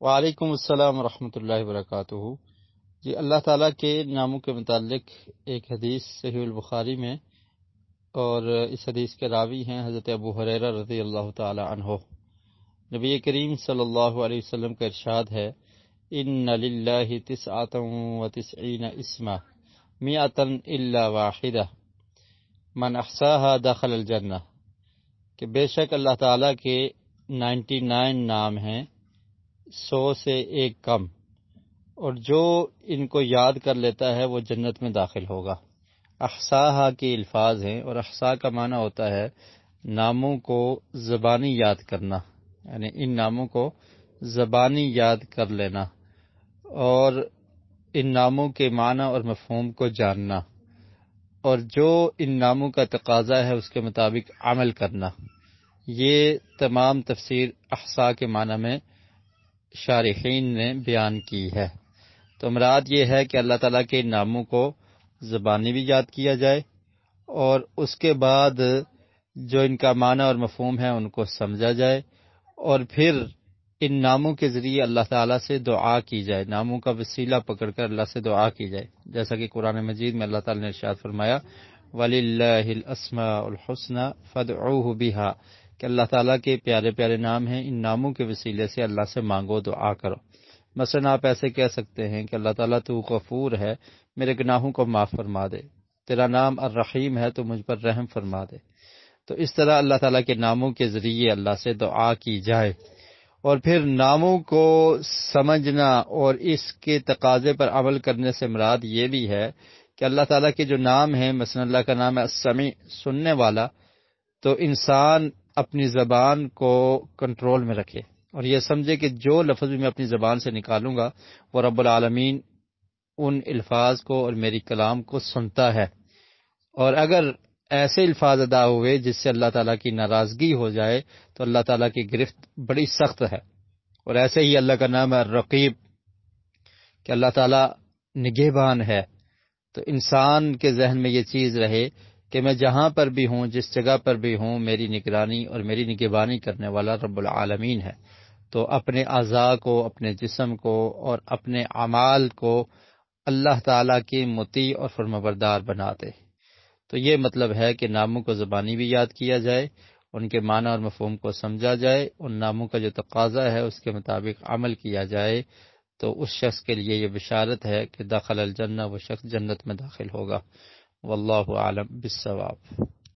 وعلیکم السلام ورحمۃ اللہ وبرکاتہ۔ جی، اللہ تعالیٰ کے ناموں کے متعلق ایک حدیث صحیح البخاری میں، اور اس حدیث کے راوی ہیں حضرت ابو ہریرہ رضی اللہ تعالی عنہ۔ نبی کریم صلی اللہ علیہ وسلم کا ارشاد ہے، ان للہ تسعۃ وتسعین اسما مئۃ الا واحدہ من احصاها دخل الجنہ، کہ بے شک اللہ تعالیٰ کے 99 نام ہیں، 100 سے ایک کم، اور جو ان کو یاد کر لیتا ہے وہ جنت میں داخل ہوگا۔ احصاها کے الفاظ ہیں، اور احصا کا معنی ہوتا ہے ناموں کو زبانی یاد کرنا، یعنی ان ناموں کو زبانی یاد کر لینا، اور ان ناموں کے معنی اور مفہوم کو جاننا، اور جو ان ناموں کا تقاضا ہے اس کے مطابق عمل کرنا۔ یہ تمام تفسیر احصا کے معنی میں شارحین نے بیان کی ہے۔ تو مراد یہ ہے کہ اللہ تعالیٰ کے ناموں کو زبانی بھی یاد کیا جائے، اور اس کے بعد جو ان کا معنی اور مفہوم ہے ان کو سمجھا جائے، اور پھر ان ناموں کے ذریعے اللہ تعالیٰ سے دعا کی جائے، ناموں کا وسیلہ پکڑ کر اللہ سے دعا کی جائے، جیسا کہ قرآن مجید میں اللہ تعالیٰ نے ارشاد فرمایا، وَلِلَّهِ الْأَسْمَاءُ الْحُسْنَى فَادْعُوهُ بِهَا، کہ اللہ تعالیٰ کے پیارے پیارے نام ہیں، ان ناموں کے وسیلے سے اللہ سے مانگو، دعا کرو۔ مثلا آپ ایسے کہہ سکتے ہیں کہ اللہ تعالیٰ تو غفور ہے، میرے گناہوں کو معاف فرما دے، تیرا نام الرحیم ہے تو مجھ پر رحم فرما دے۔ تو اس طرح اللہ تعالیٰ کے ناموں کے ذریعے اللہ سے دعا کی جائے، اور پھر ناموں کو سمجھنا اور اس کے تقاضے پر عمل کرنے سے مراد یہ بھی ہے کہ اللہ تعالیٰ کے جو نام ہیں، مثلا اللہ کا نام ہے السمیع، سننے والا، تو انسان اپنی زبان کو کنٹرول میں رکھے اور یہ سمجھے کہ جو لفظ بھی میں اپنی زبان سے نکالوں گا وہ رب العالمین ان الفاظ کو اور میری کلام کو سنتا ہے، اور اگر ایسے الفاظ ادا ہوئے جس سے اللہ تعالیٰ کی ناراضگی ہو جائے تو اللہ تعالیٰ کی گرفت بڑی سخت ہے۔ اور ایسے ہی اللہ کا نام ہے الرقیب، کہ اللہ تعالیٰ نگہبان ہے، تو انسان کے ذہن میں یہ چیز رہے کہ میں جہاں پر بھی ہوں، جس جگہ پر بھی ہوں، میری نگرانی اور میری نگہبانی کرنے والا رب العالمین ہے۔ تو اپنے اعضاء کو، اپنے جسم کو اور اپنے اعمال کو اللہ تعالیٰ کی مطیع اور فرمانبردار بنا دے۔ تو یہ مطلب ہے کہ ناموں کو زبانی بھی یاد کیا جائے، ان کے معنی اور مفہوم کو سمجھا جائے، ان ناموں کا جو تقاضا ہے اس کے مطابق عمل کیا جائے، تو اس شخص کے لیے یہ بشارت ہے کہ دخل الجنہ، وہ شخص جنت میں داخل ہوگا۔ واللہ اعلم بالصواب۔